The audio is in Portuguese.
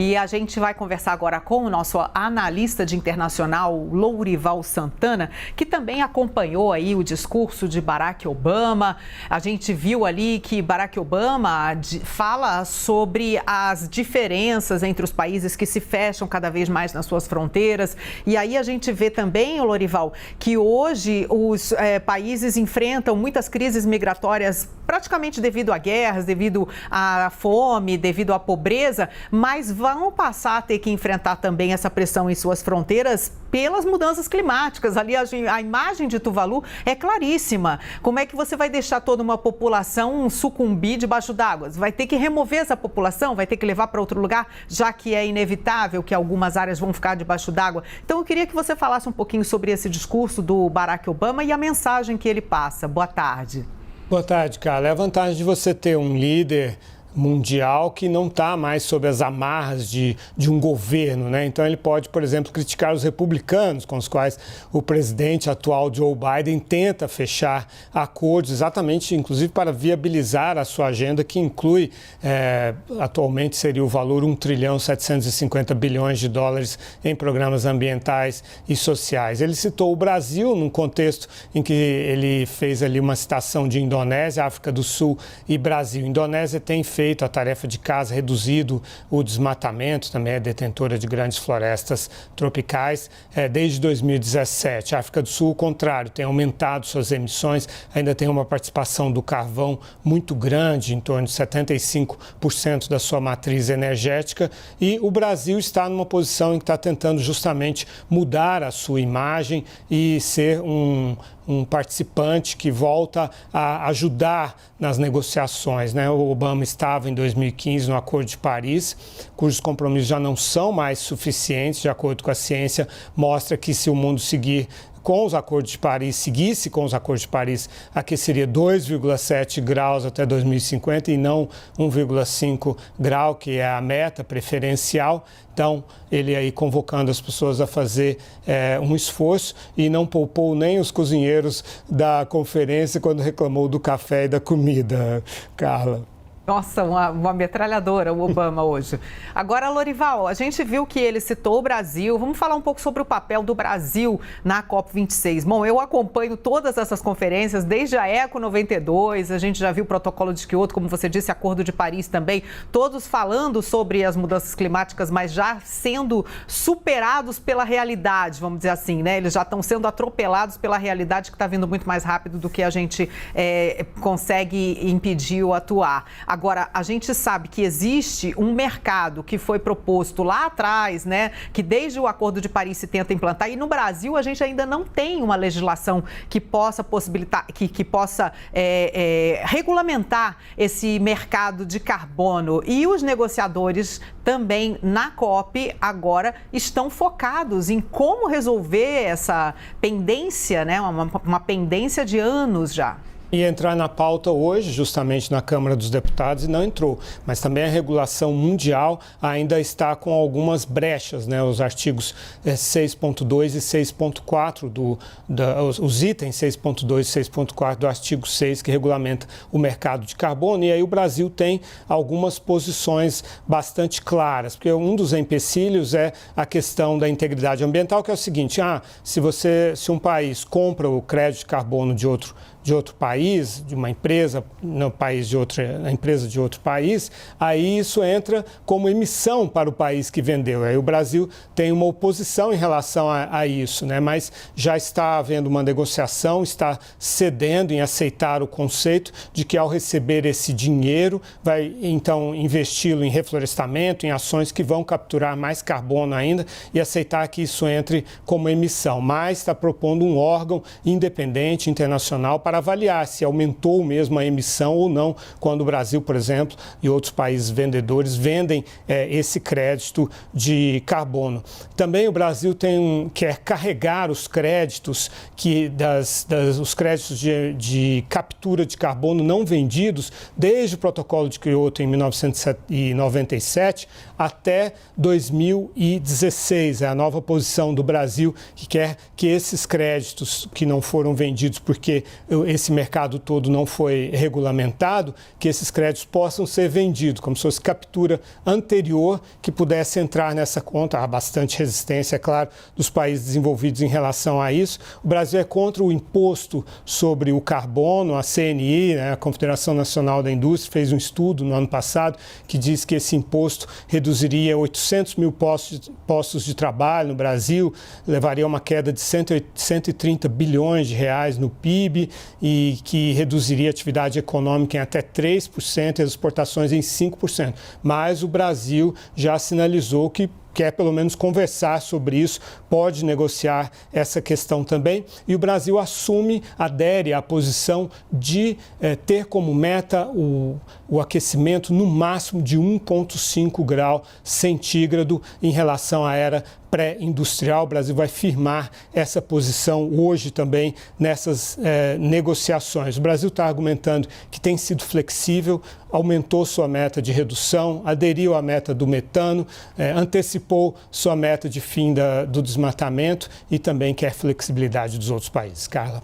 E a gente vai conversar agora com o nosso analista de internacional, Lourival Santana, que também acompanhou aí o discurso de Barack Obama. A gente viu ali que Barack Obama fala sobre as diferenças entre os países que se fecham cada vez mais nas suas fronteiras. E aí a gente vê também, Lourival, que hoje os países enfrentam muitas crises migratórias praticamente devido a guerras, devido à fome, devido à pobreza, mas vão passar a ter que enfrentar também essa pressão em suas fronteiras pelas mudanças climáticas. Ali a imagem de Tuvalu é claríssima. Como é que você vai deixar toda uma população sucumbir debaixo d'água? Vai ter que remover essa população? Vai ter que levar para outro lugar, já que é inevitável que algumas áreas vão ficar debaixo d'água? Então eu queria que você falasse um pouquinho sobre esse discurso do Barack Obama e a mensagem que ele passa. Boa tarde. Boa tarde, Carla. É a vantagem de você ter um líder mundial que não está mais sob as amarras de um governo, né? Então ele pode, por exemplo, criticar os republicanos com os quais o presidente atual Joe Biden tenta fechar acordos exatamente, inclusive para viabilizar a sua agenda, que inclui, atualmente seria o valor $1,750 bilhões em programas ambientais e sociais. Ele citou o Brasil num contexto em que ele fez ali uma citação de Indonésia, África do Sul e Brasil. Indonésia tem feito a tarefa de casa, reduzido o desmatamento, também é detentora de grandes florestas tropicais desde 2017. A África do Sul, o contrário, tem aumentado suas emissões, ainda tem uma participação do carvão muito grande, em torno de 75% da sua matriz energética, e o Brasil está numa posição em que está tentando justamente mudar a sua imagem e ser um participante que volta a ajudar nas negociações, né? O Obama estava em 2015 no Acordo de Paris, cujos compromissos já não são mais suficientes, de acordo com a ciência, mostra que se o mundo seguisse com os Acordos de Paris, aqueceria 2,7 graus até 2050 e não 1,5 grau, que é a meta preferencial. Então, ele aí convocando as pessoas a fazer um esforço e não poupou nem os cozinheiros da conferência quando reclamou do café e da comida, Carla. Nossa, uma metralhadora o Obama hoje. Agora, Lourival, a gente viu que ele citou o Brasil. Vamos falar um pouco sobre o papel do Brasil na COP26. Bom, eu acompanho todas essas conferências, desde a ECO 92, a gente já viu o protocolo de Kyoto, como você disse, Acordo de Paris também, todos falando sobre as mudanças climáticas, mas já sendo superados pela realidade, vamos dizer assim, né? Eles já estão sendo atropelados pela realidade que está vindo muito mais rápido do que a gente consegue impedir ou atuar. Agora, a gente sabe que existe um mercado que foi proposto lá atrás, né, que desde o Acordo de Paris se tenta implantar, e no Brasil a gente ainda não tem uma legislação que possa possibilitar, que possa regulamentar esse mercado de carbono. E os negociadores também na COP agora estão focados em como resolver essa pendência, né, uma pendência de anos já. E entrar na pauta hoje, justamente na Câmara dos Deputados, e não entrou. Mas também a regulação mundial ainda está com algumas brechas, né? Os artigos 6.2 e 6.4, os itens 6.2 e 6.4 do artigo 6, que regulamenta o mercado de carbono. E aí o Brasil tem algumas posições bastante claras, porque um dos empecilhos é a questão da integridade ambiental, que é o seguinte: se um país compra o crédito de carbono de outro país, de uma empresa, a empresa de outro país, aí isso entra como emissão para o país que vendeu. Aí o Brasil tem uma oposição em relação a isso, né? Mas já está havendo uma negociação, está cedendo em aceitar o conceito de que ao receber esse dinheiro, vai então investi-lo em reflorestamento, em ações que vão capturar mais carbono ainda e aceitar que isso entre como emissão. Mas está propondo um órgão independente, internacional, para avaliar se aumentou mesmo a emissão ou não, quando o Brasil, por exemplo, e outros países vendedores vendem esse crédito de carbono. Também o Brasil quer carregar os créditos os créditos de captura de carbono não vendidos desde o protocolo de Kyoto em 1997 até 2016. É a nova posição do Brasil, que quer que esses créditos que não foram vendidos porque esse mercado todo não foi regulamentado, que esses créditos possam ser vendidos, como se fosse captura anterior que pudesse entrar nessa conta. Há bastante resistência, é claro, dos países desenvolvidos em relação a isso. O Brasil é contra o imposto sobre o carbono. A CNI, né, a Confederação Nacional da Indústria, fez um estudo no ano passado que diz que esse imposto reduziria 800 mil postos de trabalho no Brasil, levaria a uma queda de 130 bilhões de reais no PIB e que reduziria a atividade econômica em até 3% e as exportações em 5%. Mas o Brasil já sinalizou que quer pelo menos conversar sobre isso, pode negociar essa questão também. E o Brasil adere à posição de ter como meta o aquecimento no máximo de 1,5 grau centígrado em relação à era pré-industrial. O Brasil vai firmar essa posição hoje também nessas negociações. O Brasil está argumentando que tem sido flexível, aumentou sua meta de redução, aderiu à meta do metano, antecipou sua meta de fim do desmatamento e também quer flexibilidade dos outros países. Carla.